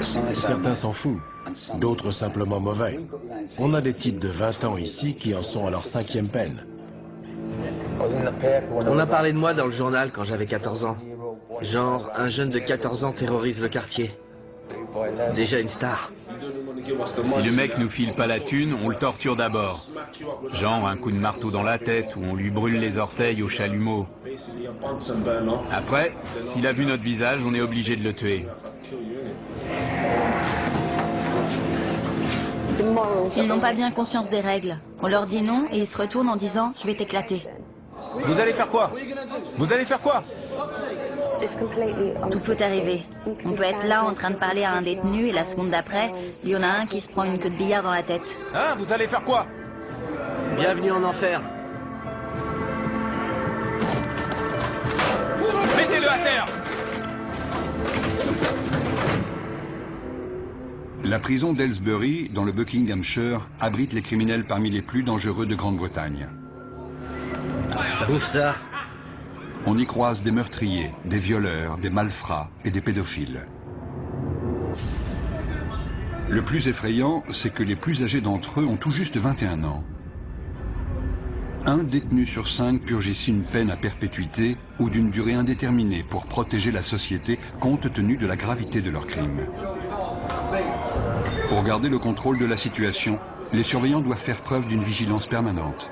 Certains s'en foutent, d'autres simplement mauvais. On a des types de 20 ans ici qui en sont à leur 5e peine. On a parlé de moi dans le journal quand j'avais 14 ans. Genre, un jeune de 14 ans terrorise le quartier. Déjà une star. Si le mec nous file pas la thune, on le torture d'abord. Genre un coup de marteau dans la tête ou on lui brûle les orteils au chalumeau. Après, s'il a vu notre visage, on est obligé de le tuer. Ils n'ont pas bien conscience des règles. On leur dit non et ils se retournent en disant « je vais t'éclater ». Vous allez faire quoi? Vous allez faire quoi? Tout peut arriver. On peut être là en train de parler à un détenu et la seconde d'après, il y en a un qui se prend une queue de billard dans la tête. Hein? Vous allez faire quoi? Bienvenue en enfer. Mettez-le à terre! La prison d'Aylesbury, dans le Buckinghamshire, abrite les criminels parmi les plus dangereux de Grande-Bretagne. Ouf ça. On y croise des meurtriers, des violeurs, des malfrats et des pédophiles. Le plus effrayant, c'est que les plus âgés d'entre eux ont tout juste 21 ans. Un détenu sur 5 purge ici une peine à perpétuité ou d'une durée indéterminée pour protéger la société compte tenu de la gravité de leurs crimes. Pour garder le contrôle de la situation, les surveillants doivent faire preuve d'une vigilance permanente.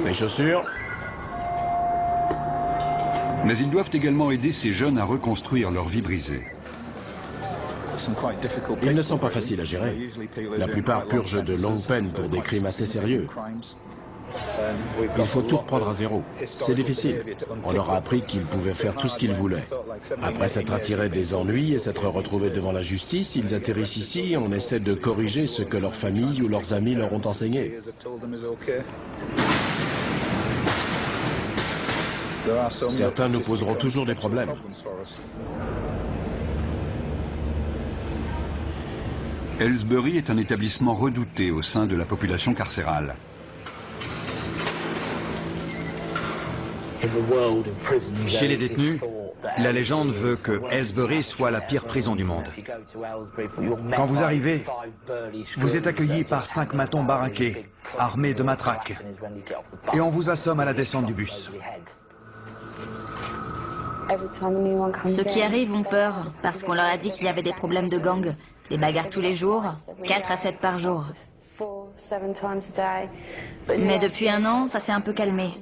Les chaussures? Mais ils doivent également aider ces jeunes à reconstruire leur vie brisée. Ils ne sont pas faciles à gérer. La plupart purgent de longues peines pour des crimes assez sérieux. Il faut tout reprendre à zéro. C'est difficile. On leur a appris qu'ils pouvaient faire tout ce qu'ils voulaient. Après s'être attirés des ennuis et s'être retrouvés devant la justice, ils atterrissent ici et on essaie de corriger ce que leur famille ou leurs amis leur ont enseigné. Certains nous poseront toujours des problèmes. Aylesbury est un établissement redouté au sein de la population carcérale. Chez les détenus, la légende veut que Aylesbury soit la pire prison du monde. Quand vous arrivez, vous êtes accueilli par 5 matons baraqués, armés de matraques, et on vous assomme à la descente du bus. Ceux qui arrivent ont peur parce qu'on leur a dit qu'il y avait des problèmes de gang, des bagarres tous les jours, 4 à 7 par jour. Mais depuis un an, ça s'est un peu calmé.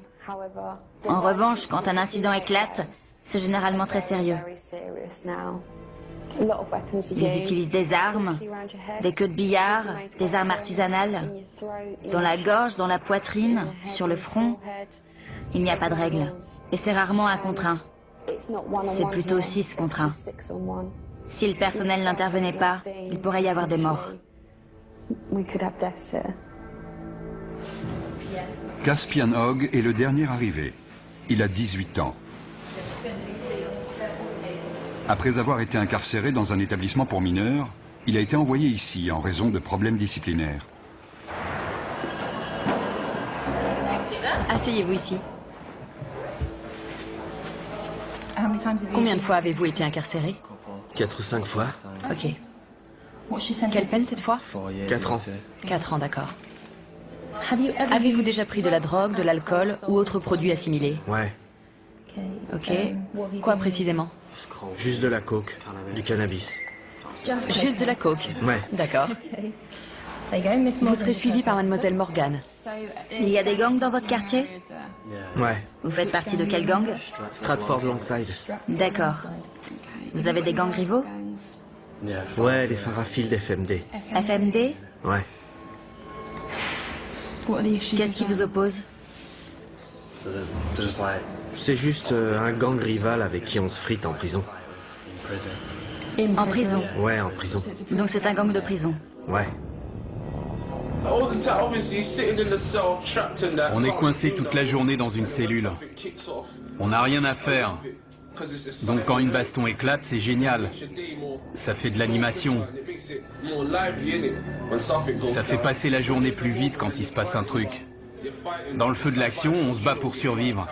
En revanche, quand un incident éclate, c'est généralement très sérieux. Ils utilisent des armes, des queues de billard, des armes artisanales, dans la gorge, dans la poitrine, sur le front. Il n'y a pas de règle. Et c'est rarement 1 contre 1. C'est plutôt 6 contre 1. Si le personnel n'intervenait pas, il pourrait y avoir des morts. Caspian Hogg est le dernier arrivé. Il a 18 ans. Après avoir été incarcéré dans un établissement pour mineurs, il a été envoyé ici en raison de problèmes disciplinaires. Asseyez-vous ici. Combien de fois avez-vous été incarcéré? 4 ou 5 fois. Ok. Quelle peine cette fois? 4 ans. 4 ans, d'accord. Avez-vous déjà pris de la drogue, de l'alcool ou autre produit assimilé? Ouais. Ok. Quoi précisément? Juste de la coke, du cannabis. Juste de la coke? Ouais. D'accord. Vous serez suivi par mademoiselle Morgan. Il y a des gangs dans votre quartier? Ouais. Vous faites partie de quel gang? Stratford Longside. D'accord. Vous avez des gangs rivaux? Ouais, les farafils d'FMD. FMD? Ouais. Qu'est-ce qui vous oppose? C'est juste un gang rival avec qui on se frite en prison. En prison? Ouais, en prison. Donc c'est un gang de prison? Ouais. On est coincé toute la journée dans une cellule. On n'a rien à faire. Donc quand une baston éclate, c'est génial. Ça fait de l'animation. Ça fait passer la journée plus vite quand il se passe un truc. Dans le feu de l'action, on se bat pour survivre.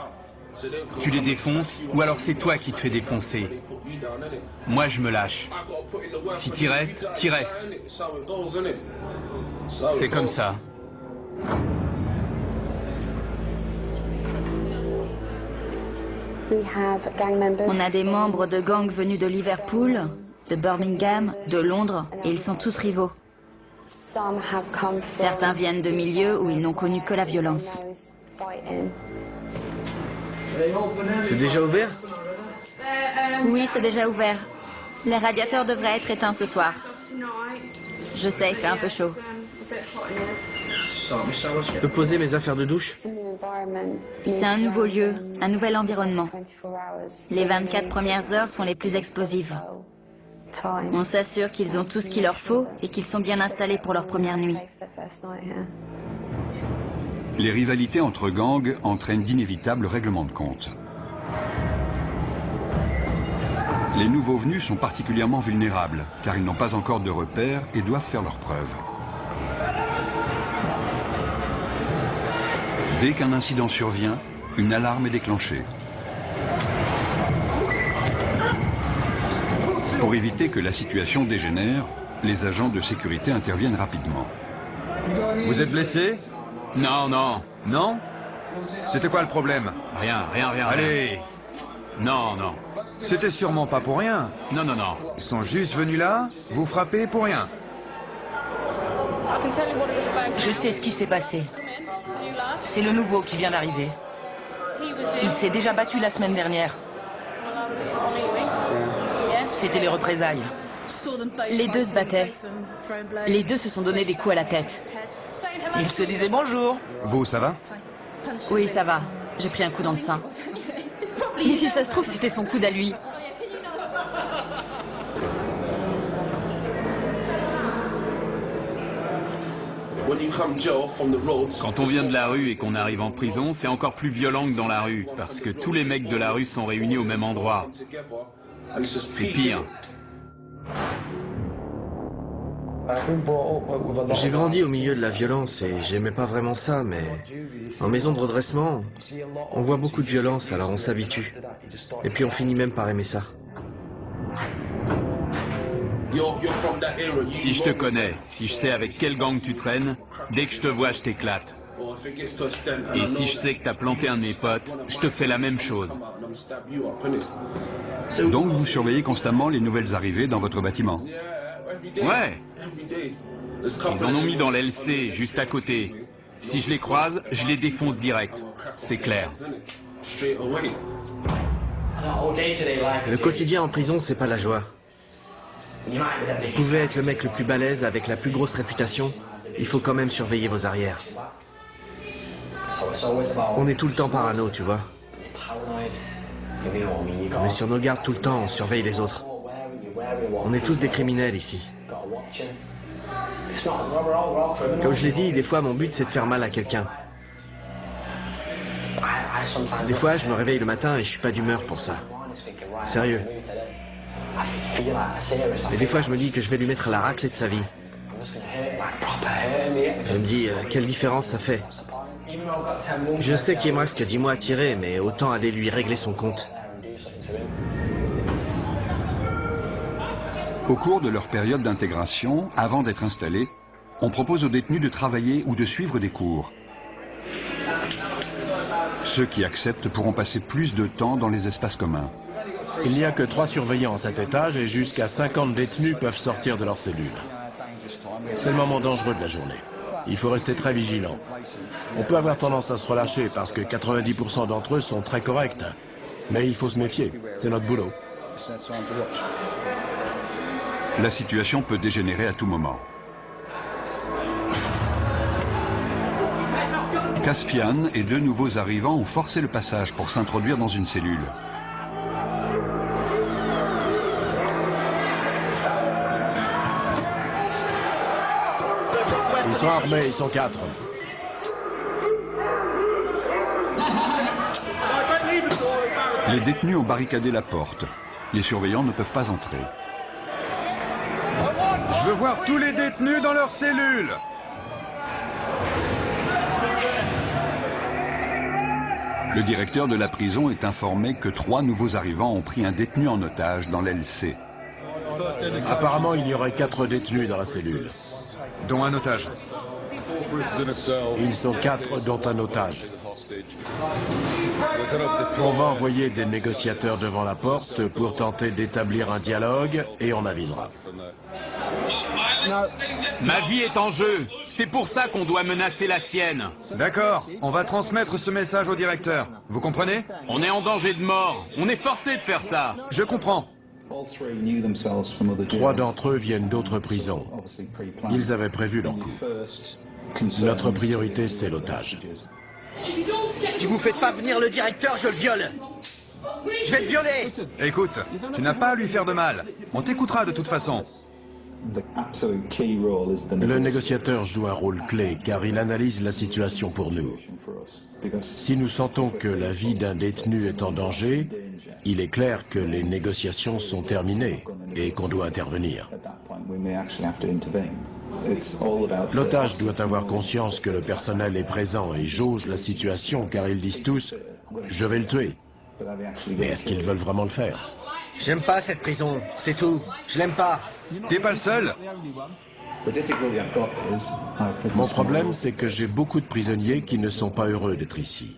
Tu les défonces, ou alors c'est toi qui te fais défoncer. Moi, je me lâche. Si t'y restes, t'y restes. C'est comme ça. On a des membres de gangs venus de Liverpool, de Birmingham, de Londres, et ils sont tous rivaux. Certains viennent de milieux où ils n'ont connu que la violence. C'est déjà ouvert? Oui, c'est déjà ouvert. Les radiateurs devraient être éteints ce soir. Je sais, il fait un peu chaud. Je peux poser mes affaires de douche? C'est un nouveau lieu, un nouvel environnement. Les 24 premières heures sont les plus explosives. On s'assure qu'ils ont tout ce qu'il leur faut et qu'ils sont bien installés pour leur première nuit. Les rivalités entre gangs entraînent d'inévitables règlements de compte. Les nouveaux venus sont particulièrement vulnérables, car ils n'ont pas encore de repères et doivent faire leurs preuves. Dès qu'un incident survient, une alarme est déclenchée. Pour éviter que la situation dégénère, les agents de sécurité interviennent rapidement. Vous êtes blessé? Non, non. Non? C'était quoi le problème? Rien. Allez! Non, non. C'était sûrement pas pour rien. Non. Ils sont juste venus là, vous frapper pour rien. Je sais ce qui s'est passé. C'est le nouveau qui vient d'arriver. Il s'est déjà battu la semaine dernière. C'était les représailles. Les deux se battaient. Les deux se sont donné des coups à la tête. Ils se disaient bonjour. Vous, ça va? Oui, ça va. J'ai pris un coup dans le sein. Mais si ça se trouve, c'était son coude à lui. Quand on vient de la rue et qu'on arrive en prison, c'est encore plus violent que dans la rue, parce que tous les mecs de la rue sont réunis au même endroit. C'est pire. J'ai grandi au milieu de la violence et j'aimais pas vraiment ça, mais en maison de redressement, on voit beaucoup de violence, alors on s'habitue. Et puis on finit même par aimer ça. Si je te connais, si je sais avec quel gang tu traînes, dès que je te vois, je t'éclate. Et si je sais que t'as planté un de mes potes, je te fais la même chose. Donc vous surveillez constamment les nouvelles arrivées dans votre bâtiment. Ouais. Ils en ont mis dans l'LC, juste à côté. Si je les croise, je les défonce direct. C'est clair. Le quotidien en prison, c'est pas la joie. Vous pouvez être le mec le plus balèze avec la plus grosse réputation, il faut quand même surveiller vos arrières. On est tout le temps parano, tu vois. On est sur nos gardes tout le temps, on surveille les autres. On est tous des criminels ici. Comme je l'ai dit, des fois mon but c'est de faire mal à quelqu'un. Des fois je me réveille le matin et je suis pas d'humeur pour ça. Sérieux. Et des fois je me dis que je vais lui mettre la raclée de sa vie. Je me dis, quelle différence ça fait. Je sais qu'il me reste que 10 mois à tirer, mais autant aller lui régler son compte. Au cours de leur période d'intégration, avant d'être installés, on propose aux détenus de travailler ou de suivre des cours. Ceux qui acceptent pourront passer plus de temps dans les espaces communs. Il n'y a que 3 surveillants à cet étage et jusqu'à 50 détenus peuvent sortir de leur cellule. C'est le moment dangereux de la journée. Il faut rester très vigilant. On peut avoir tendance à se relâcher parce que 90% d'entre eux sont très corrects. Mais il faut se méfier, c'est notre boulot. La situation peut dégénérer à tout moment. Caspian et 2 nouveaux arrivants ont forcé le passage pour s'introduire dans une cellule. Ils sont armés, ils sont 4. Les détenus ont barricadé la porte. Les surveillants ne peuvent pas entrer. Je veux voir tous les détenus dans leur cellule. Le directeur de la prison est informé que 3 nouveaux arrivants ont pris un détenu en otage dans l'LC. Apparemment, il y aurait 4 détenus dans la cellule. Dont un otage. Ils sont 4, dont un otage. On va envoyer des négociateurs devant la porte pour tenter d'établir un dialogue et on avisera. Ma vie est en jeu. C'est pour ça qu'on doit menacer la sienne. D'accord, on va transmettre ce message au directeur. Vous comprenez? On est en danger de mort. On est forcé de faire ça. Je comprends. 3 d'entre eux viennent d'autres prisons. Ils avaient prévu leur coup. Notre priorité, c'est l'otage. Si vous faites pas venir le directeur, je le viole. Je vais le violer. Écoute, tu n'as pas à lui faire de mal. On t'écoutera de toute façon. Le négociateur joue un rôle clé car il analyse la situation pour nous. Si nous sentons que la vie d'un détenu est en danger, il est clair que les négociations sont terminées et qu'on doit intervenir. L'otage doit avoir conscience que le personnel est présent et jauge la situation car ils disent tous « je vais le tuer ». Mais est-ce qu'ils veulent vraiment le faire? J'aime pas cette prison, c'est tout. Je l'aime pas. T'es pas le seul. Mon problème, c'est que j'ai beaucoup de prisonniers qui ne sont pas heureux d'être ici.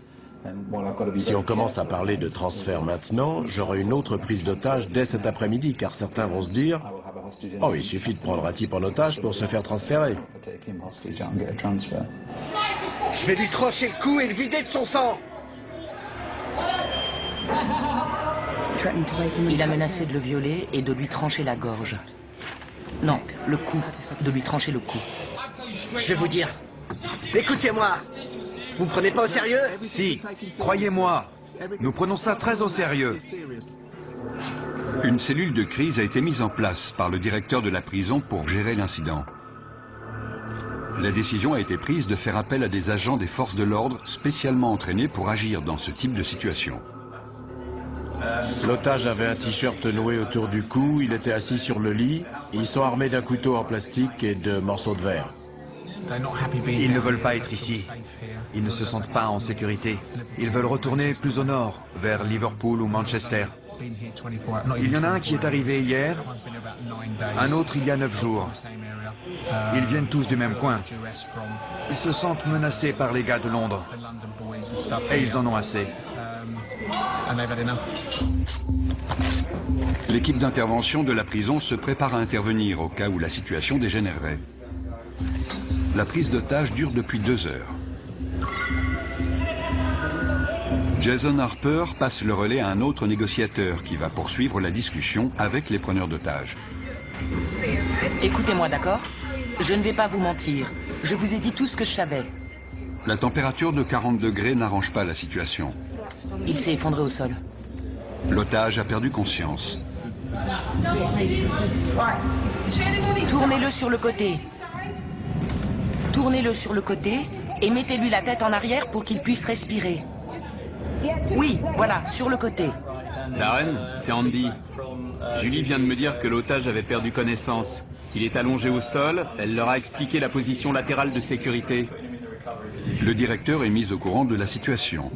Si on commence à parler de transfert maintenant, j'aurai une autre prise d'otage dès cet après-midi, car certains vont se dire « Oh, il suffit de prendre un type en otage pour se faire transférer. » Je vais lui trancher le cou et le vider de son sang. Il a menacé de le violer et de lui trancher la gorge. Non, le cou. De lui trancher le cou. Je vais vous dire. Écoutez-moi. Vous me prenez pas au sérieux? Si, croyez-moi. Nous prenons ça très au sérieux. Une cellule de crise a été mise en place par le directeur de la prison pour gérer l'incident. La décision a été prise de faire appel à des agents des forces de l'ordre spécialement entraînés pour agir dans ce type de situation. L'otage avait un t-shirt noué autour du cou, il était assis sur le lit, ils sont armés d'un couteau en plastique et de morceaux de verre. Ils ne veulent pas être ici. Ils ne se sentent pas en sécurité. Ils veulent retourner plus au nord, vers Liverpool ou Manchester. Il y en a un qui est arrivé hier, un autre il y a 9 jours. Ils viennent tous du même coin. Ils se sentent menacés par les gars de Londres. Et ils en ont assez. L'équipe d'intervention de la prison se prépare à intervenir au cas où la situation dégénérerait. La prise d'otage dure depuis 2 heures. Jason Harper passe le relais à un autre négociateur qui va poursuivre la discussion avec les preneurs d'otages. Écoutez-moi, d'accord? Je ne vais pas vous mentir. Je vous ai dit tout ce que je savais. La température de 40 degrés n'arrange pas la situation. Il s'est effondré au sol. L'otage a perdu conscience. Tournez-le sur le côté. Tournez-le sur le côté et mettez-lui la tête en arrière pour qu'il puisse respirer. Oui, voilà, sur le côté. La reine, c'est Andy. Julie vient de me dire que l'otage avait perdu connaissance. Il est allongé au sol, elle leur a expliqué la position latérale de sécurité. Le directeur est mis au courant de la situation.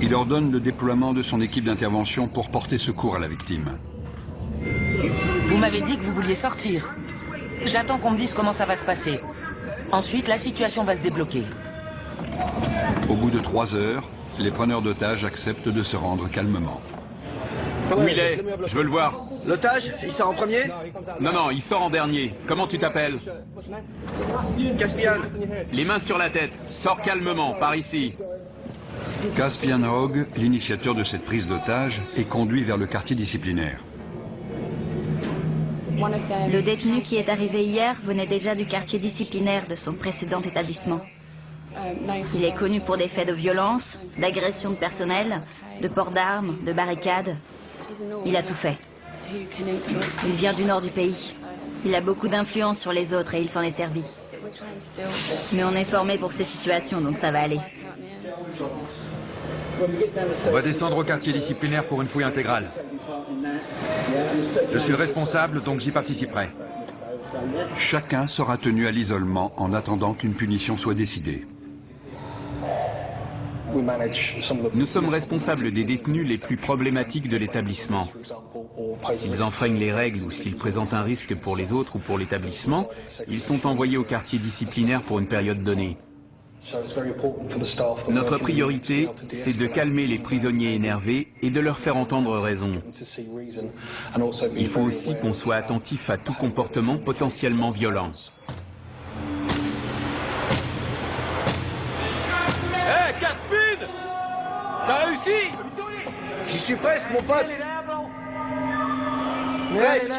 Il ordonne le déploiement de son équipe d'intervention pour porter secours à la victime. Vous m'avez dit que vous vouliez sortir. J'attends qu'on me dise comment ça va se passer. Ensuite, la situation va se débloquer. Au bout de 3 heures, les preneurs d'otages acceptent de se rendre calmement. Où il est? Je veux le voir. L'otage, il sort en premier? Non, il sort en dernier. Comment tu t'appelles? Caspian. Les mains sur la tête. Sors calmement, par ici. Caspian Hogg, l'initiateur de cette prise d'otage, est conduit vers le quartier disciplinaire. Le détenu qui est arrivé hier venait déjà du quartier disciplinaire de son précédent établissement. Il est connu pour des faits de violence, d'agression de personnel, de port d'armes, de barricades. Il a tout fait. Il vient du nord du pays. Il a beaucoup d'influence sur les autres et il s'en est servi. Mais on est formé pour ces situations, donc ça va aller. On va descendre au quartier disciplinaire pour une fouille intégrale. Je suis le responsable, donc j'y participerai. Chacun sera tenu à l'isolement en attendant qu'une punition soit décidée. Nous sommes responsables des détenus les plus problématiques de l'établissement. S'ils enfreignent les règles ou s'ils présentent un risque pour les autres ou pour l'établissement, ils sont envoyés au quartier disciplinaire pour une période donnée. Notre priorité, c'est de calmer les prisonniers énervés et de leur faire entendre raison. Il faut aussi qu'on soit attentif à tout comportement potentiellement violent. Hé, Caspin! T'as réussi? J'y suis presque, mon pote! Presque!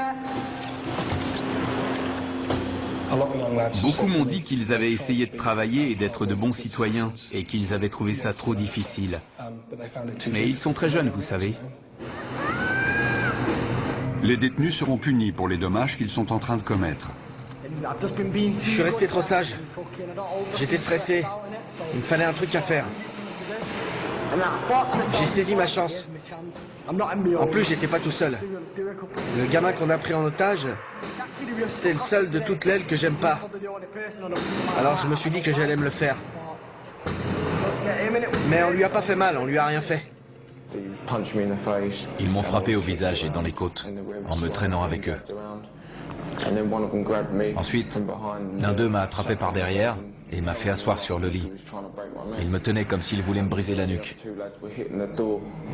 Beaucoup m'ont dit qu'ils avaient essayé de travailler et d'être de bons citoyens, et qu'ils avaient trouvé ça trop difficile. Mais ils sont très jeunes, vous savez. Les détenus seront punis pour les dommages qu'ils sont en train de commettre. Je suis resté trop sage. J'étais stressé. Il me fallait un truc à faire. J'ai saisi ma chance. En plus, j'étais pas tout seul. Le gamin qu'on a pris en otage, c'est le seul de toute l'aile que j'aime pas. Alors je me suis dit que j'allais me le faire. Mais on lui a pas fait mal, on lui a rien fait. Ils m'ont frappé au visage et dans les côtes, en me traînant avec eux. Ensuite, l'un d'eux m'a attrapé par derrière et m'a fait asseoir sur le lit. Il me tenait comme s'il voulait me briser la nuque.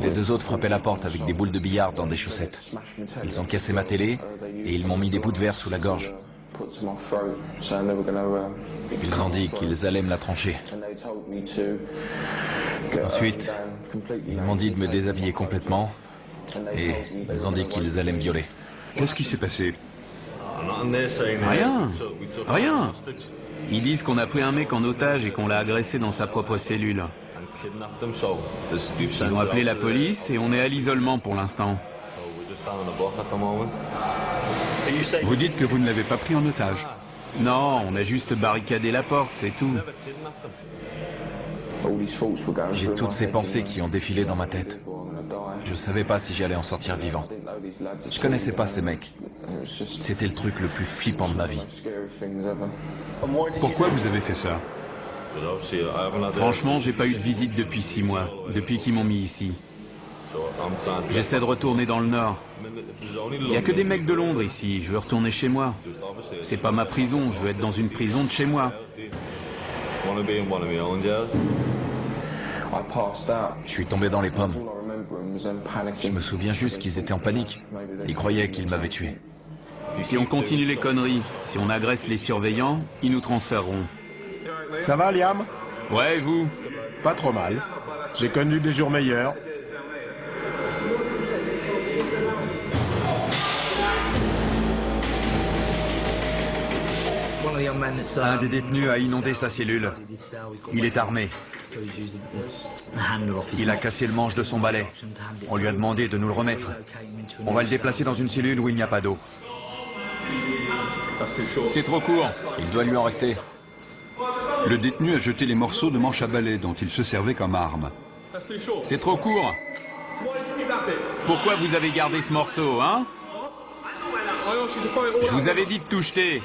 Les deux autres frappaient la porte avec des boules de billard dans des chaussettes. Ils ont cassé ma télé et ils m'ont mis des bouts de verre sous la gorge. Ils ont dit qu'ils allaient me la trancher. Ensuite, ils m'ont dit de me déshabiller complètement et ils ont dit qu'ils allaient me violer. Qu'est-ce qui s'est passé? Rien, rien. Ils disent qu'on a pris un mec en otage et qu'on l'a agressé dans sa propre cellule. Ils ont appelé la police et on est à l'isolement pour l'instant. Vous dites que vous ne l'avez pas pris en otage? Non, on a juste barricadé la porte, c'est tout. J'ai toutes ces pensées qui ont défilé dans ma tête. Je savais pas si j'allais en sortir vivant. Je connaissais pas ces mecs. C'était le truc le plus flippant de ma vie. Pourquoi vous avez fait ça? Franchement, j'ai pas eu de visite depuis 6 mois, depuis qu'ils m'ont mis ici. J'essaie de retourner dans le Nord. Il n'y a que des mecs de Londres ici, je veux retourner chez moi. C'est pas ma prison, je veux être dans une prison de chez moi. Je suis tombé dans les pommes. Je me souviens juste qu'ils étaient en panique. Ils croyaient qu'ils m'avaient tué. Si on continue les conneries, si on agresse les surveillants, ils nous transféreront. Ça va, Liam? Ouais, et vous? Pas trop mal. J'ai connu des jours meilleurs. Un des détenus a inondé sa cellule. Il est armé. Il a cassé le manche de son balai. On lui a demandé de nous le remettre. On va le déplacer dans une cellule où il n'y a pas d'eau. C'est trop court. Il doit lui en rester. Le détenu a jeté les morceaux de manche à balai dont il se servait comme arme. C'est trop court. Pourquoi vous avez gardé ce morceau, hein? Je vous avais dit de tout jeter.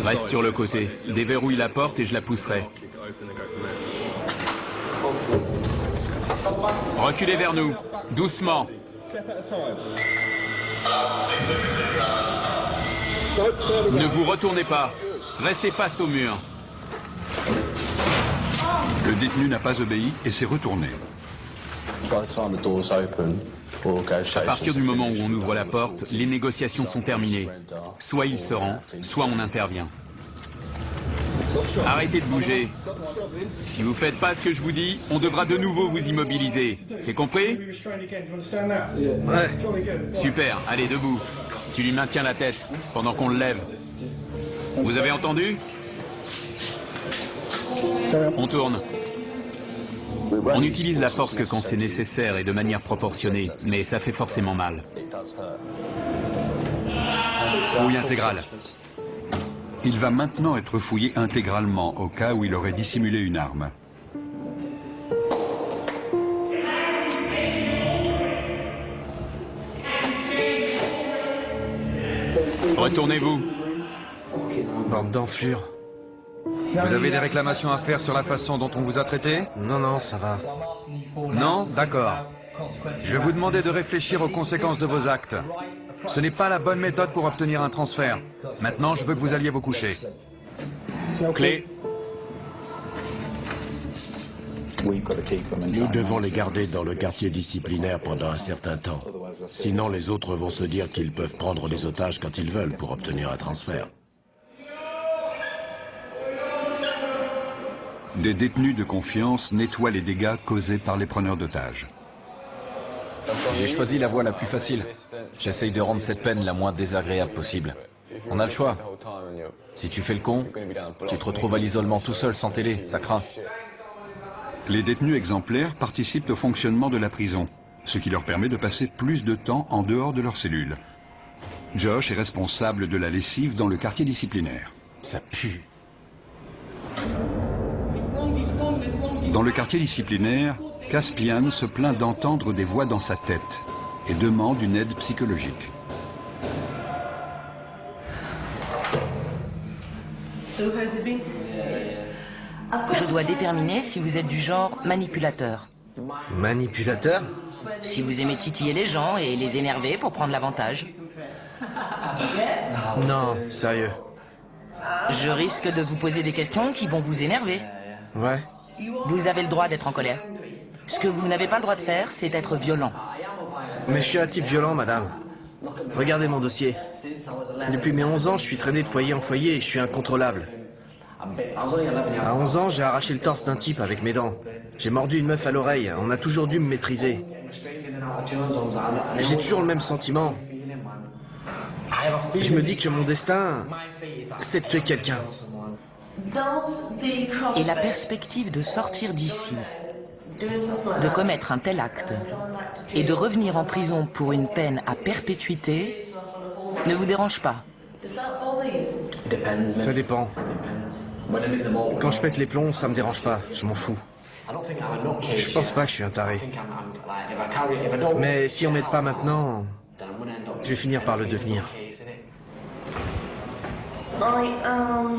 Reste sur le côté. Déverrouille la porte et je la pousserai. Reculez vers nous. Doucement. Ne vous retournez pas. Restez face au mur. Le détenu n'a pas obéi et s'est retourné. À partir du moment où on ouvre la porte, les négociations sont terminées. Soit il se rend, soit on intervient. Arrêtez de bouger. Si vous faites pas ce que je vous dis, on devra de nouveau vous immobiliser. C'est compris? Ouais. Super, allez, debout. Tu lui maintiens la tête pendant qu'on le lève. Vous avez entendu? On tourne. On utilise la force que quand c'est nécessaire et de manière proportionnée, mais ça fait forcément mal. Fouille intégrale. Il va maintenant être fouillé intégralement au cas où il aurait dissimulé une arme. Retournez-vous. Bande d'enflures. Vous avez des réclamations à faire sur la façon dont on vous a traité? Non, ça va. Non? D'accord. Je vais vous demander de réfléchir aux conséquences de vos actes. Ce n'est pas la bonne méthode pour obtenir un transfert. Maintenant, je veux que vous alliez vous coucher. Clé. Nous devons les garder dans le quartier disciplinaire pendant un certain temps. Sinon, les autres vont se dire qu'ils peuvent prendre des otages quand ils veulent pour obtenir un transfert. Des détenus de confiance nettoient les dégâts causés par les preneurs d'otages. J'ai choisi la voie la plus facile. J'essaye de rendre cette peine la moins désagréable possible. On a le choix. Si tu fais le con, tu te retrouves à l'isolement tout seul sans télé, ça craint. Les détenus exemplaires participent au fonctionnement de la prison, ce qui leur permet de passer plus de temps en dehors de leur cellule. Josh est responsable de la lessive dans le quartier disciplinaire. Ça pue. Dans le quartier disciplinaire, Caspian se plaint d'entendre des voix dans sa tête et demande une aide psychologique. Je dois déterminer si vous êtes du genre manipulateur. Manipulateur? Si vous aimez titiller les gens et les énerver pour prendre l'avantage. Non, sérieux. Je risque de vous poser des questions qui vont vous énerver. Ouais. Vous avez le droit d'être en colère. Ce que vous n'avez pas le droit de faire, c'est être violent. Mais je suis un type violent, madame. Regardez mon dossier. Depuis mes 11 ans, je suis traîné de foyer en foyer et je suis incontrôlable. À 11 ans, j'ai arraché le torse d'un type avec mes dents. J'ai mordu une meuf à l'oreille. On a toujours dû me maîtriser. J'ai toujours le même sentiment. Et je me dis que mon destin, c'est de tuer quelqu'un. Et la perspective de sortir d'ici, de commettre un tel acte, et de revenir en prison pour une peine à perpétuité, ne vous dérange pas? Ça dépend. Quand je pète les plombs, ça me dérange pas, je m'en fous. Je pense pas que je suis un taré. Mais si on m'aide pas maintenant, je vais finir par le devenir.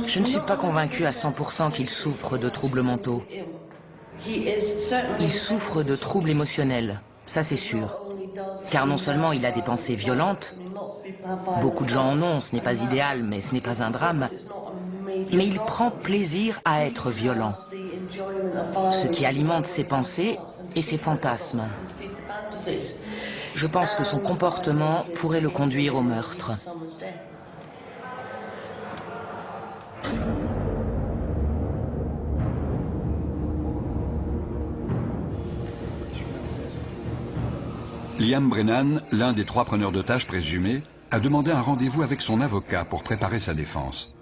Je ne suis pas convaincu à 100% qu'il souffre de troubles mentaux. Il souffre de troubles émotionnels, ça c'est sûr. Car non seulement il a des pensées violentes, beaucoup de gens en ont, ce n'est pas idéal, mais ce n'est pas un drame, mais il prend plaisir à être violent, ce qui alimente ses pensées et ses fantasmes. Je pense que son comportement pourrait le conduire au meurtre. Liam Brennan, l'un des 3 preneurs d'otages présumés, a demandé un rendez-vous avec son avocat pour préparer sa défense.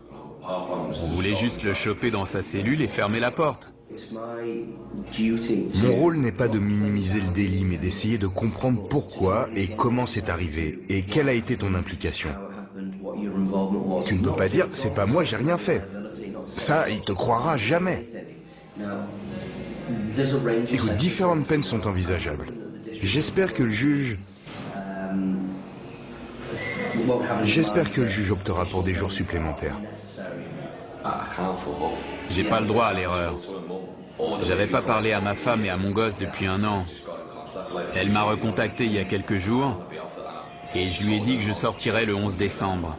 Vous voulez juste le choper dans sa cellule et fermer la porte. Mon rôle n'est pas de minimiser le délit, mais d'essayer de comprendre pourquoi et comment c'est arrivé, et quelle a été ton implication. Tu ne peux pas dire, c'est pas moi, j'ai rien fait. Ça, il te croira jamais. Écoute, différentes peines sont envisageables. J'espère que le juge optera pour des jours supplémentaires. J'ai pas le droit à l'erreur. J'avais pas parlé à ma femme et à mon gosse depuis 1 an. Elle m'a recontacté il y a quelques jours et je lui ai dit que je sortirais le 11 décembre.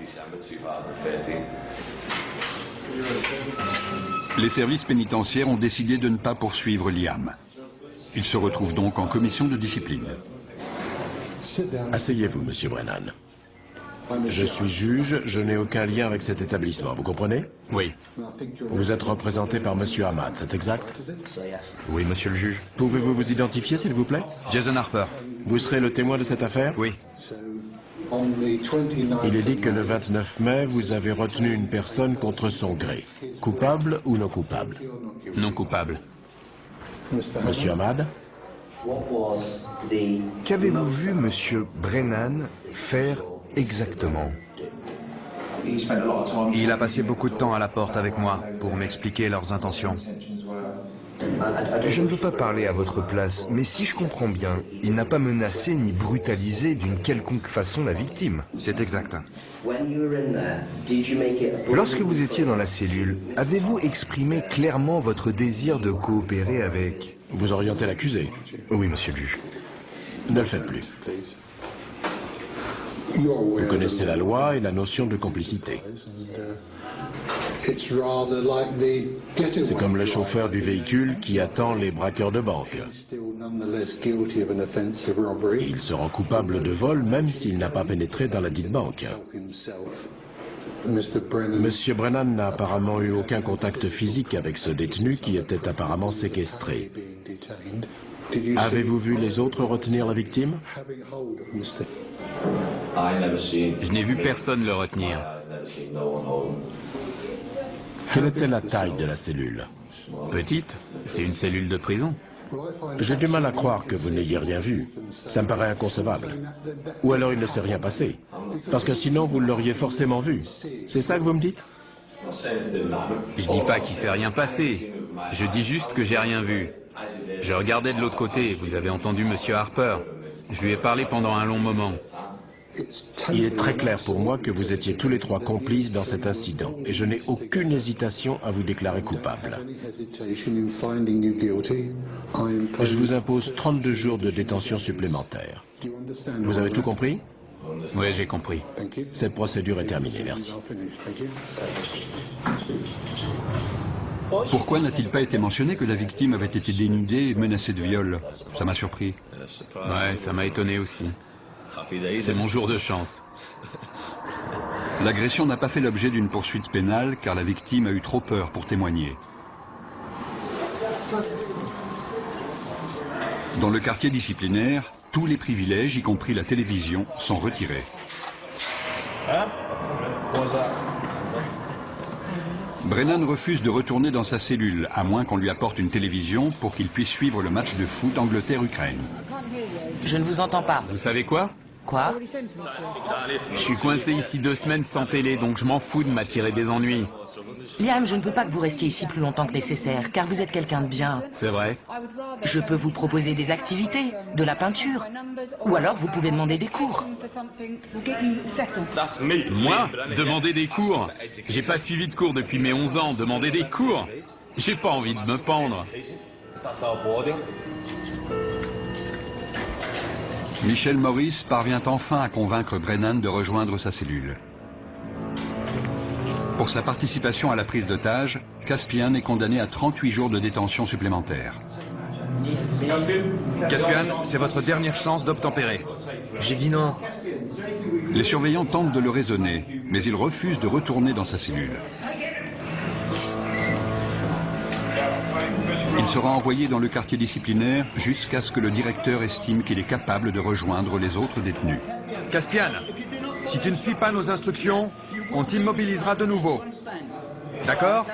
Les services pénitentiaires ont décidé de ne pas poursuivre Liam. Il se retrouve donc en commission de discipline. Asseyez-vous, monsieur Brennan. Je suis juge, je n'ai aucun lien avec cet établissement, vous comprenez? Oui. Vous êtes représenté par monsieur Ahmad, c'est exact? Oui, monsieur le juge. Pouvez-vous vous identifier, s'il vous plaît? Jason Harper. Vous serez le témoin de cette affaire? Oui. Il est dit que le 29 mai, vous avez retenu une personne contre son gré. Coupable ou non coupable? Non coupable. Monsieur Ahmad? Qu'avez-vous vu monsieur Brennan faire exactement? Il a passé beaucoup de temps à la porte avec moi pour m'expliquer leurs intentions. Je ne veux pas parler à votre place, mais si je comprends bien, il n'a pas menacé ni brutalisé d'une quelconque façon la victime. C'est exact. Lorsque vous étiez dans la cellule, avez-vous exprimé clairement votre désir de coopérer avec... Vous orientez l'accusé. Oui, monsieur le juge. Ne le faites plus. Vous connaissez la loi et la notion de complicité. C'est comme le chauffeur du véhicule qui attend les braqueurs de banque. Il se rend coupable de vol même s'il n'a pas pénétré dans la dite banque. Monsieur Brennan n'a apparemment eu aucun contact physique avec ce détenu qui était apparemment séquestré. Avez-vous vu les autres retenir la victime? Je n'ai vu personne le retenir. Quelle était la taille de la cellule? Petite, c'est une cellule de prison. J'ai du mal à croire que vous n'ayez rien vu. Ça me paraît inconcevable. Ou alors il ne s'est rien passé. Parce que sinon vous l'auriez forcément vu. C'est ça que vous me dites? Je dis pas qu'il s'est rien passé. Je dis juste que j'ai rien vu. Je regardais de l'autre côté, vous avez entendu Monsieur Harper. Je lui ai parlé pendant un long moment. Il est très clair pour moi que vous étiez tous les trois complices dans cet incident et je n'ai aucune hésitation à vous déclarer coupable. Je vous impose 32 jours de détention supplémentaire. Vous avez tout compris? Oui, j'ai compris. Cette procédure est terminée, merci. Pourquoi n'a-t-il pas été mentionné que la victime avait été dénudée et menacée de viol? Ça m'a surpris. Ouais, ça m'a étonné aussi. C'est mon jour de chance. L'agression n'a pas fait l'objet d'une poursuite pénale car la victime a eu trop peur pour témoigner. Dans le quartier disciplinaire, tous les privilèges, y compris la télévision, sont retirés. Brennan refuse de retourner dans sa cellule, à moins qu'on lui apporte une télévision pour qu'il puisse suivre le match de foot Angleterre-Ukraine. Je ne vous entends pas. Vous savez quoi? Quoi? Je suis coincé ici 2 semaines sans télé, donc je m'en fous de m'attirer des ennuis. Liam, je ne veux pas que vous restiez ici plus longtemps que nécessaire, car vous êtes quelqu'un de bien. C'est vrai? Je peux vous proposer des activités, de la peinture, ou alors vous pouvez demander des cours. Moi? Demander des cours? J'ai pas suivi de cours depuis mes 11 ans, demander des cours? J'ai pas envie de me pendre. Michel Morris parvient enfin à convaincre Brennan de rejoindre sa cellule. Pour sa participation à la prise d'otage, Caspian est condamné à 38 jours de détention supplémentaire. Caspian, c'est votre dernière chance d'obtempérer. J'ai dit non. Les surveillants tentent de le raisonner, mais il refuse de retourner dans sa cellule. Il sera envoyé dans le quartier disciplinaire jusqu'à ce que le directeur estime qu'il est capable de rejoindre les autres détenus. Caspian, si tu ne suis pas nos instructions, on t'immobilisera de nouveau. D'accord?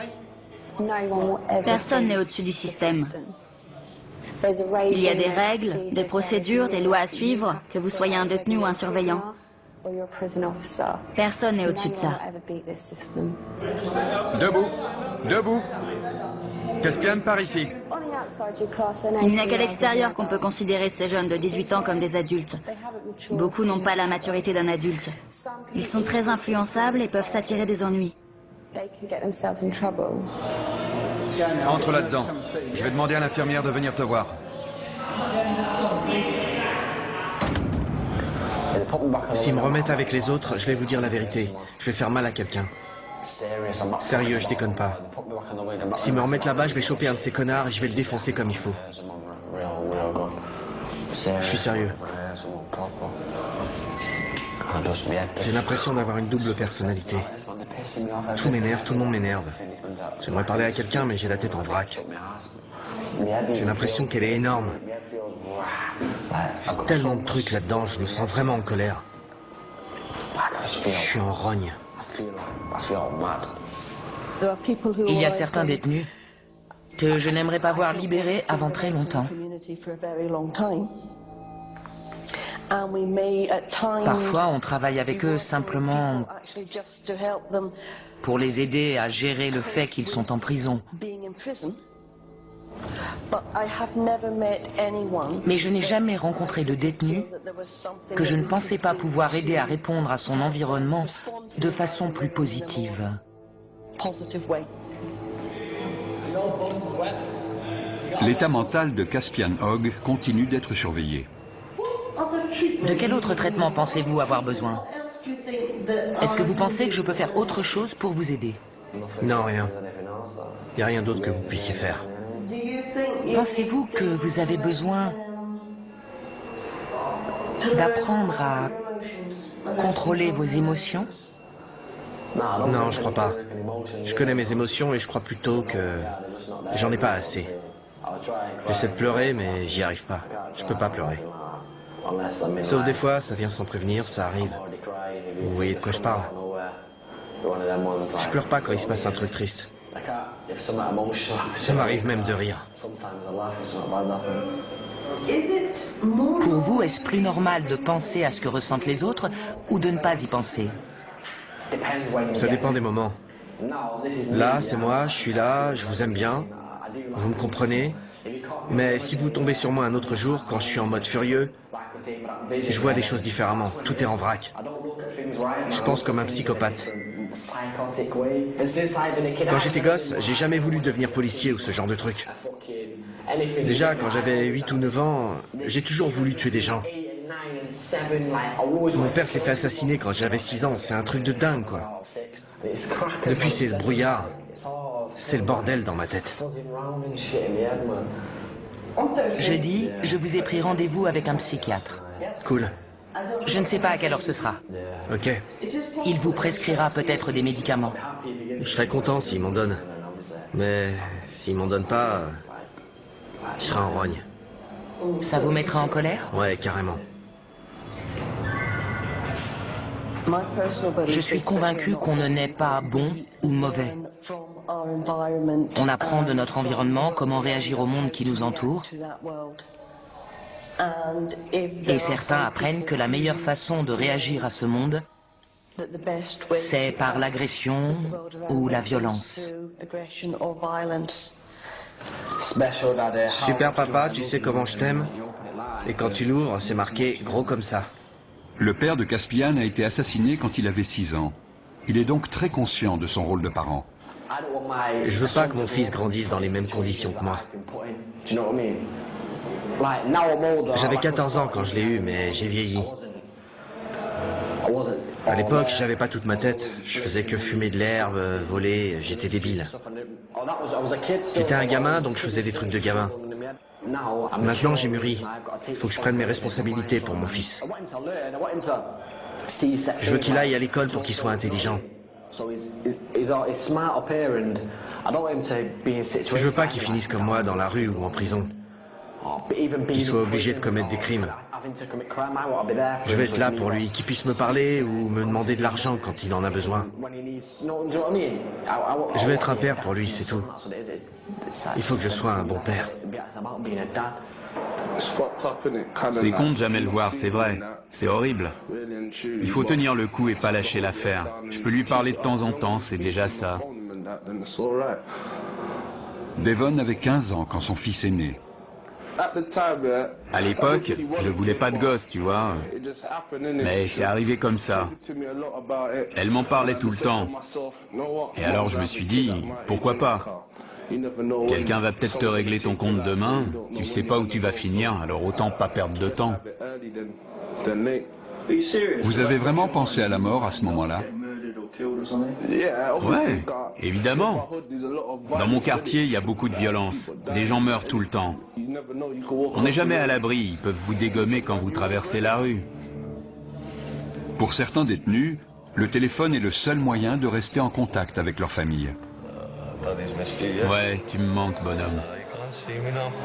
Personne n'est au-dessus du système. Il y a des règles, des procédures, des lois à suivre, que vous soyez un détenu ou un surveillant. Personne n'est au-dessus de ça. Debout. Debout. Caspian, par ici. Il n'y a qu'à l'extérieur qu'on peut considérer ces jeunes de 18 ans comme des adultes. Beaucoup n'ont pas la maturité d'un adulte. Ils sont très influençables et peuvent s'attirer des ennuis. Entre là-dedans. Je vais demander à l'infirmière de venir te voir. S'ils me remettent avec les autres, je vais vous dire la vérité. Je vais faire mal à quelqu'un. Sérieux, je déconne pas. S'ils me remettent là-bas, je vais choper un de ces connards et je vais le défoncer comme il faut. Je suis sérieux. J'ai l'impression d'avoir une double personnalité. Tout m'énerve, tout le monde m'énerve. J'aimerais parler à quelqu'un, mais j'ai la tête en vrac. J'ai l'impression qu'elle est énorme. Tellement de trucs là-dedans, je me sens vraiment en colère. Je suis en rogne. Il y a certains détenus que je n'aimerais pas voir libérés avant très longtemps. Parfois, on travaille avec eux simplement pour les aider à gérer le fait qu'ils sont en prison. Mais je n'ai jamais rencontré de détenu que je ne pensais pas pouvoir aider à répondre à son environnement de façon plus positive. L'état mental de Caspian Hogg continue d'être surveillé. De quel autre traitement pensez-vous avoir besoin? Est-ce que vous pensez que je peux faire autre chose pour vous aider? Non, rien. Il n'y a rien d'autre que vous puissiez faire. Pensez-vous que vous avez besoin d'apprendre à contrôler vos émotions? Non, je crois pas. Je connais mes émotions et je crois plutôt que j'en ai pas assez. J'essaie de pleurer, mais j'y arrive pas. Je peux pas pleurer. Sauf des fois, ça vient sans prévenir, ça arrive. Vous voyez de quoi je parle? Je pleure pas quand il se passe un truc triste. Ça m'arrive même de rire. Pour vous, est-ce plus normal de penser à ce que ressentent les autres ou de ne pas y penser? Ça dépend des moments. Là, c'est moi, je suis là, je vous aime bien. Vous me comprenez? Mais si vous tombez sur moi un autre jour, quand je suis en mode furieux, je vois des choses différemment. Tout est en vrac. Je pense comme un psychopathe. Quand j'étais gosse, j'ai jamais voulu devenir policier ou ce genre de truc. Déjà, quand j'avais 8 ou 9 ans, j'ai toujours voulu tuer des gens. Mon père s'est fait assassiner quand j'avais 6 ans. C'est un truc de dingue, quoi. Depuis, c'est ce brouillard. C'est le bordel dans ma tête. Jeudi, je vous ai pris rendez-vous avec un psychiatre. Cool. Je ne sais pas à quelle heure ce sera. Ok. Il vous prescrira peut-être des médicaments. Je serais content s'il m'en donne. Mais s'il m'en donne pas, je serai en rogne. Ça vous mettra en colère? Ouais, carrément. Je suis convaincu qu'on ne naît pas bon ou mauvais. On apprend de notre environnement comment réagir au monde qui nous entoure. Et certains apprennent que la meilleure façon de réagir à ce monde, c'est par l'agression ou la violence. Super papa, tu sais comment je t'aime? Et quand tu l'ouvres, c'est marqué gros comme ça. Le père de Caspian a été assassiné quand il avait 6 ans. Il est donc très conscient de son rôle de parent. Je veux pas que mon fils grandisse dans les mêmes conditions que moi. J'avais 14 ans quand je l'ai eu, mais j'ai vieilli. À l'époque, j'avais pas toute ma tête. Je faisais que fumer de l'herbe, voler, j'étais débile. J'étais un gamin, donc je faisais des trucs de gamin. Maintenant, j'ai mûri. Il faut que je prenne mes responsabilités pour mon fils. Je veux qu'il aille à l'école pour qu'il soit intelligent. Je veux pas qu'il finisse comme moi dans la rue ou en prison. Qu'il soit obligé de commettre des crimes. Je vais être là pour lui, qu'il puisse me parler ou me demander de l'argent quand il en a besoin. Je vais être un père pour lui, c'est tout. Il faut que je sois un bon père. C'est con de jamais le voir, c'est vrai. C'est horrible. Il faut tenir le coup et pas lâcher l'affaire. Je peux lui parler de temps en temps, c'est déjà ça. Devon avait 15 ans quand son fils est né. À l'époque, je voulais pas de gosse, tu vois. Mais c'est arrivé comme ça. Elle m'en parlait tout le temps. Et alors je me suis dit, pourquoi pas? Quelqu'un va peut-être te régler ton compte demain. Tu sais pas où tu vas finir, alors autant pas perdre de temps. Vous avez vraiment pensé à la mort à ce moment-là? Ouais, évidemment. Dans mon quartier, il y a beaucoup de violence. Des gens meurent tout le temps. On n'est jamais à l'abri, ils peuvent vous dégommer quand vous traversez la rue. Pour certains détenus, le téléphone est le seul moyen de rester en contact avec leur famille. Ouais, tu me manques, bonhomme.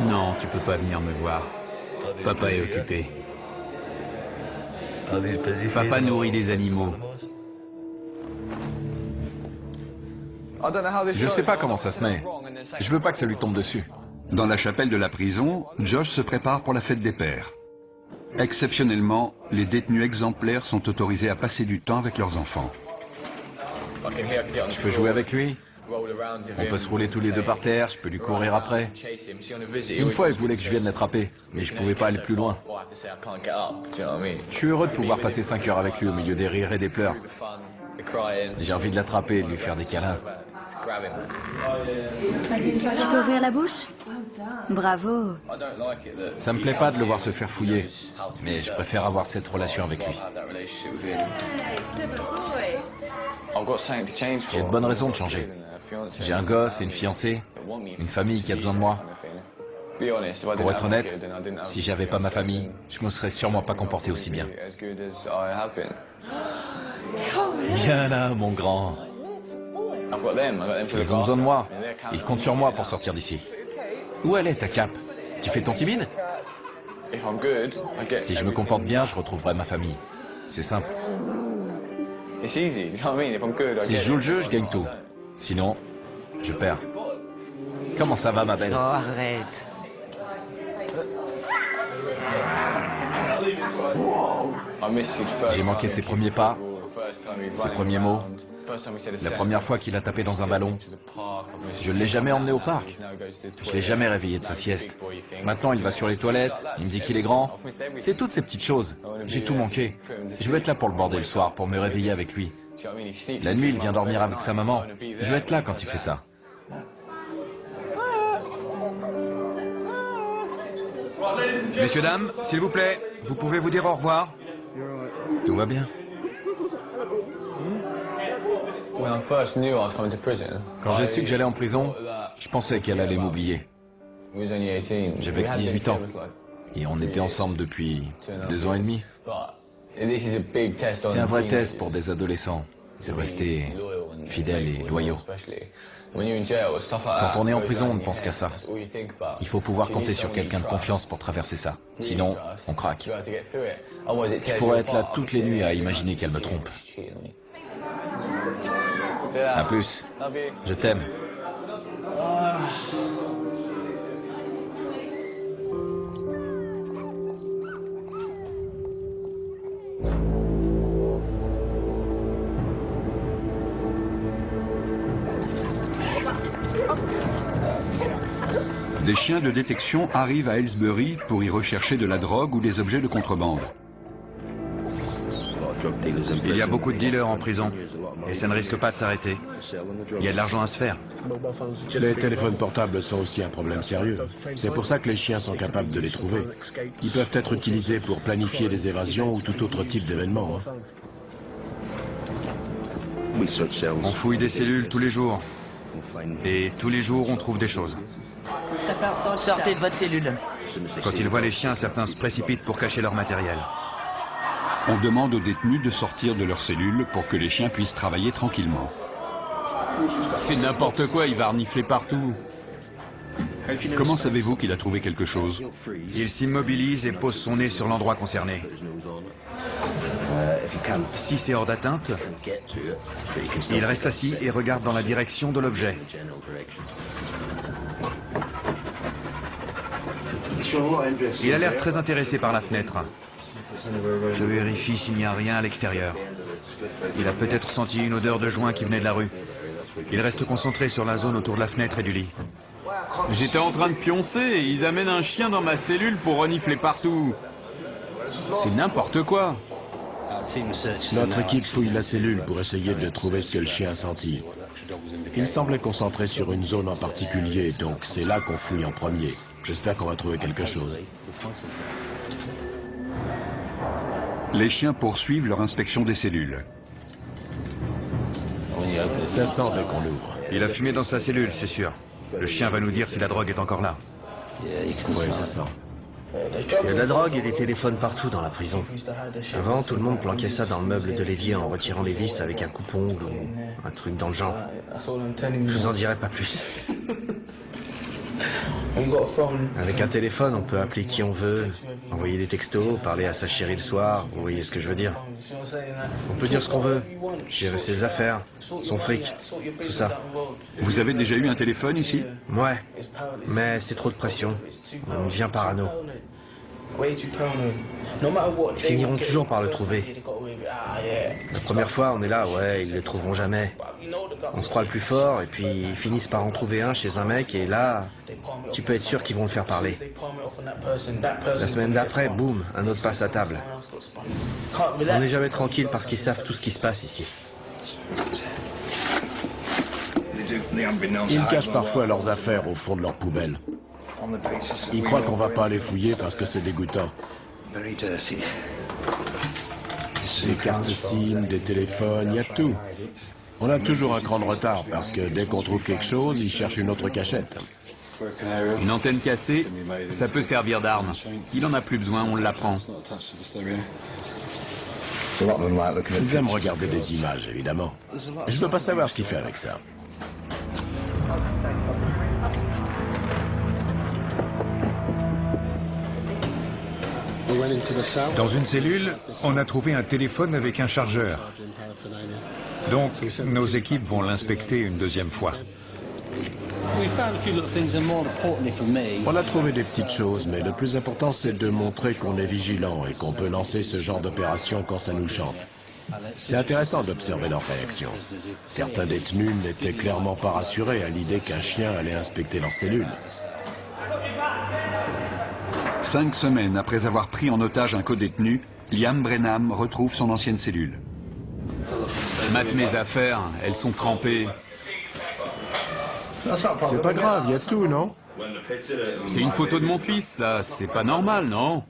Non, tu peux pas venir me voir. Papa est occupé. Papa nourrit des animaux. Je sais pas comment ça se met. Je veux pas que ça lui tombe dessus. Dans la chapelle de la prison, Josh se prépare pour la fête des pères. Exceptionnellement, les détenus exemplaires sont autorisés à passer du temps avec leurs enfants. Je peux jouer avec lui? On peut se rouler tous les deux par terre, je peux lui courir après. Une fois, elle voulait que je vienne l'attraper, mais je pouvais pas aller plus loin. Je suis heureux de pouvoir passer 5 heures avec lui au milieu des rires et des pleurs. J'ai envie de l'attraper et de lui faire des câlins. Tu peux ouvrir la bouche? Bravo. Ça me plaît pas de le voir se faire fouiller, mais je préfère avoir cette relation avec lui. Il y a de bonnes raisons de changer. J'ai un gosse et une fiancée, une famille qui a besoin de moi. Pour être honnête, si j'avais pas ma famille, je me serais sûrement pas comporté aussi bien. Viens là, mon grand. Ils ont besoin de moi. Ils comptent sur moi pour sortir d'ici. Où elle est, ta cape? Tu fais ton timide? Si je me comporte bien, je retrouverai ma famille. C'est simple. Si je joue le jeu, je gagne tout. Sinon, je perds. Comment ça va, ma belle? Oh, arrête. J'ai manqué ses premiers pas, ses premiers mots. La première fois qu'il a tapé dans un ballon, je ne l'ai jamais emmené au parc. Je ne l'ai jamais réveillé de sa sieste. Maintenant, il va sur les toilettes, il me dit qu'il est grand. C'est toutes ces petites choses. J'ai tout manqué. Je veux être là pour le border le soir, pour me réveiller avec lui. La nuit, il vient dormir avec sa maman. Je veux être là quand il fait ça. Messieurs, dames, s'il vous plaît, vous pouvez vous dire au revoir? Tout va bien. Quand j'ai su que j'allais en prison, je pensais qu'elle allait m'oublier. J'avais 18 ans. Et on était ensemble depuis 2 ans et demi. C'est un vrai test pour des adolescents, de rester fidèles et loyaux. Quand on est en prison, on ne pense qu'à ça. Il faut pouvoir compter sur quelqu'un de confiance pour traverser ça. Sinon, on craque. Je pourrais être là toutes les nuits à imaginer qu'elle me trompe. À plus. Je t'aime. Des chiens de détection arrivent à Aylesbury pour y rechercher de la drogue ou des objets de contrebande. Il y a beaucoup de dealers en prison, et ça ne risque pas de s'arrêter. Il y a de l'argent à se faire. Les téléphones portables sont aussi un problème sérieux. C'est pour ça que les chiens sont capables de les trouver. Ils peuvent être utilisés pour planifier des évasions ou tout autre type d'événement. On fouille des cellules tous les jours. Et tous les jours, on trouve des choses. Sortez de votre cellule. Quand ils voient les chiens, certains se précipitent pour cacher leur matériel. On demande aux détenus de sortir de leur cellule pour que les chiens puissent travailler tranquillement. C'est n'importe quoi, il va renifler partout. Comment savez-vous qu'il a trouvé quelque chose? Il s'immobilise et pose son nez sur l'endroit concerné. Si c'est hors d'atteinte, il reste assis et regarde dans la direction de l'objet. Il a l'air très intéressé par la fenêtre. Je vérifie s'il n'y a rien à l'extérieur. Il a peut-être senti une odeur de joint qui venait de la rue. Il reste concentré sur la zone autour de la fenêtre et du lit. J'étais en train de pioncer et ils amènent un chien dans ma cellule pour renifler partout. C'est n'importe quoi. Notre équipe fouille la cellule pour essayer de trouver ce que le chien a senti. Il semblait concentré sur une zone en particulier, donc c'est là qu'on fouille en premier. J'espère qu'on va trouver quelque chose. Les chiens poursuivent leur inspection des cellules. Ça sent dès qu'on l'ouvre. Il a fumé dans sa cellule, c'est sûr. Le chien va nous dire si la drogue est encore là. Oui, ça sent. Il y a de la drogue et des téléphones partout dans la prison. Avant, tout le monde planquait ça dans le meuble de l'évier en retirant les vis avec un coupe-ongle ou un truc dans le genre. Je vous en dirai pas plus. Avec un téléphone, on peut appeler qui on veut, envoyer des textos, parler à sa chérie le soir, vous voyez ce que je veux dire. On peut dire ce qu'on veut, gérer ses affaires, son fric, tout ça. Vous avez déjà eu un téléphone ici? Ouais, mais c'est trop de pression. On devient parano. Ils finiront toujours par le trouver. La première fois, on est là, ouais, ils le trouveront jamais. On se croit le plus fort et puis ils finissent par en trouver un chez un mec et là, tu peux être sûr qu'ils vont le faire parler. La semaine d'après, boum, un autre passe à table. On n'est jamais tranquille parce qu'ils savent tout ce qui se passe ici. Ils cachent parfois leurs affaires au fond de leur poubelle. Ils croient qu'on va pas les fouiller parce que c'est dégoûtant. Des cartes SIM, des téléphones, il y a tout. On a toujours un cran de retard parce que dès qu'on trouve quelque chose, ils cherchent une autre cachette. Une antenne cassée, ça peut servir d'arme. Il en a plus besoin, on l'apprend. Ils aiment regarder des images, évidemment. Je veux pas savoir ce qu'il fait avec ça. Dans une cellule, on a trouvé un téléphone avec un chargeur. Donc, nos équipes vont l'inspecter une deuxième fois. On a trouvé des petites choses, mais le plus important, c'est de montrer qu'on est vigilant et qu'on peut lancer ce genre d'opération quand ça nous chante. C'est intéressant d'observer leurs réactions. Certains détenus n'étaient clairement pas rassurés à l'idée qu'un chien allait inspecter leur cellule. 5 semaines après avoir pris en otage un codétenu, Liam Brenham retrouve son ancienne cellule. Mate mes affaires, elles sont trempées. C'est pas grave, il y a tout, non? C'est une photo de mon fils, ça. C'est pas normal, non?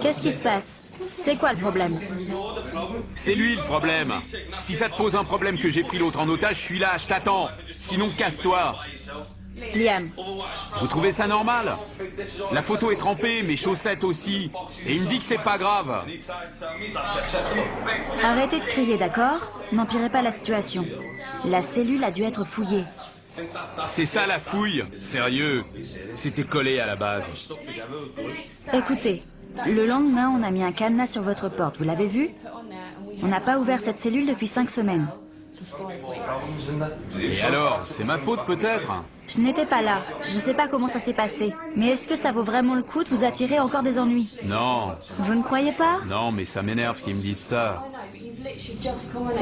Qu'est-ce qui se passe? C'est quoi le problème? C'est lui le problème. Si ça te pose un problème que j'ai pris l'autre en otage, je suis là, je t'attends. Sinon, casse-toi. Liam. Vous trouvez ça normal? La photo est trempée, mes chaussettes aussi. Et il me dit que c'est pas grave. Arrêtez de crier, d'accord? N'empirez pas la situation. La cellule a dû être fouillée. C'est ça la fouille? Sérieux? C'était collé à la base. Écoutez, le lendemain, on a mis un cadenas sur votre porte. Vous l'avez vu? On n'a pas ouvert cette cellule depuis 5 semaines. Et alors? C'est ma faute peut-être? Je n'étais pas là. Je ne sais pas comment ça s'est passé. Mais est-ce que ça vaut vraiment le coup de vous attirer encore des ennuis? Non. Vous ne croyez pas? Non, mais ça m'énerve qu'ils me disent ça.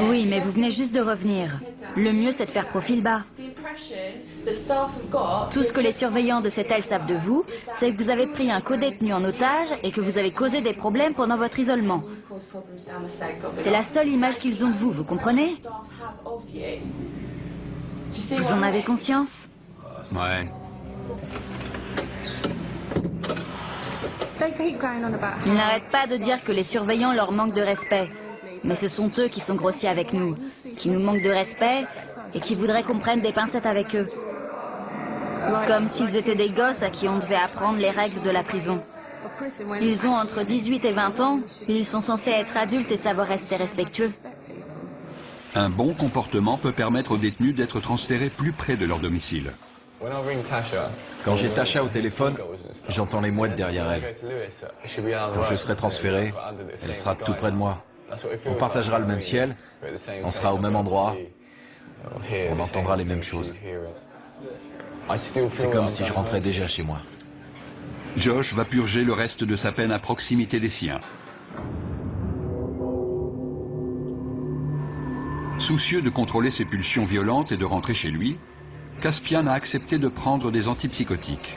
Oui, mais vous venez juste de revenir. Le mieux, c'est de faire profil bas. Tout ce que les surveillants de cette aile savent de vous, c'est que vous avez pris un codétenu en otage et que vous avez causé des problèmes pendant votre isolement. C'est la seule image qu'ils ont de vous, vous comprenez? Vous en avez conscience? Ouais. Ils n'arrêtent pas de dire que les surveillants leur manquent de respect. Mais ce sont eux qui sont grossiers avec nous, qui nous manquent de respect et qui voudraient qu'on prenne des pincettes avec eux. Comme s'ils étaient des gosses à qui on devait apprendre les règles de la prison. Ils ont entre 18 et 20 ans, et ils sont censés être adultes et savoir rester respectueux. Un bon comportement peut permettre aux détenus d'être transférés plus près de leur domicile. Quand j'ai Tasha au téléphone, j'entends les mouettes derrière elle. Quand je serai transféré, elle sera tout près de moi. On partagera le même ciel, on sera au même endroit, on entendra les mêmes choses. C'est comme si je rentrais déjà chez moi. Josh va purger le reste de sa peine à proximité des siens. Soucieux de contrôler ses pulsions violentes et de rentrer chez lui, Caspian a accepté de prendre des antipsychotiques.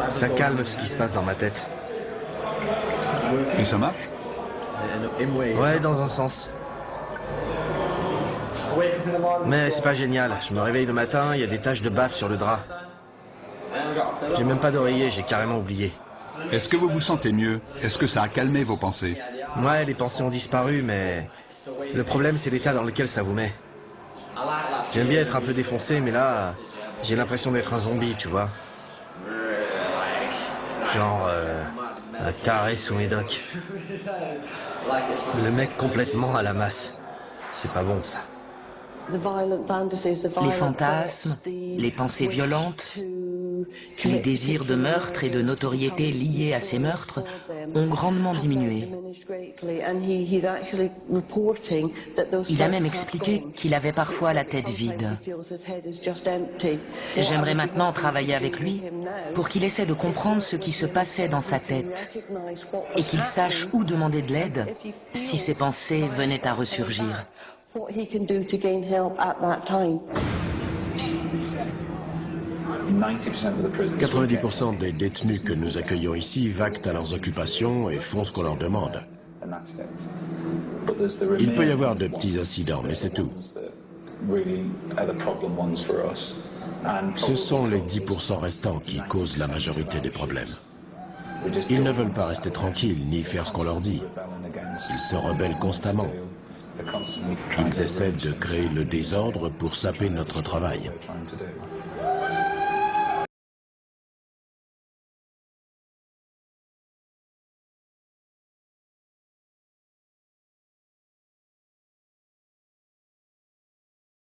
Ça calme ce qui se passe dans ma tête. Et ça marche? Ouais, dans un sens. Mais c'est pas génial. Je me réveille le matin, il y a des taches de baffe sur le drap. J'ai même pas d'oreiller, j'ai carrément oublié. Est-ce que vous vous sentez mieux? Est-ce que ça a calmé vos pensées? Ouais, les pensées ont disparu, mais le problème, c'est l'état dans lequel ça vous met. J'aime bien être un peu défoncé, mais là, j'ai l'impression d'être un zombie, tu vois. Genre, un taré sous médoc. Le mec complètement à la masse. C'est pas bon, ça. Les fantasmes, les pensées violentes, les désirs de meurtre et de notoriété liés à ces meurtres ont grandement diminué. Il a même expliqué qu'il avait parfois la tête vide. J'aimerais maintenant travailler avec lui pour qu'il essaie de comprendre ce qui se passait dans sa tête et qu'il sache où demander de l'aide si ses pensées venaient à ressurgir. 90% des détenus que nous accueillons ici vaquent à leurs occupations et font ce qu'on leur demande. Il peut y avoir de petits incidents, mais c'est tout. Ce sont les 10% restants qui causent la majorité des problèmes. Ils ne veulent pas rester tranquilles ni faire ce qu'on leur dit. Ils se rebellent constamment. Ils essaient de créer le désordre pour saper notre travail.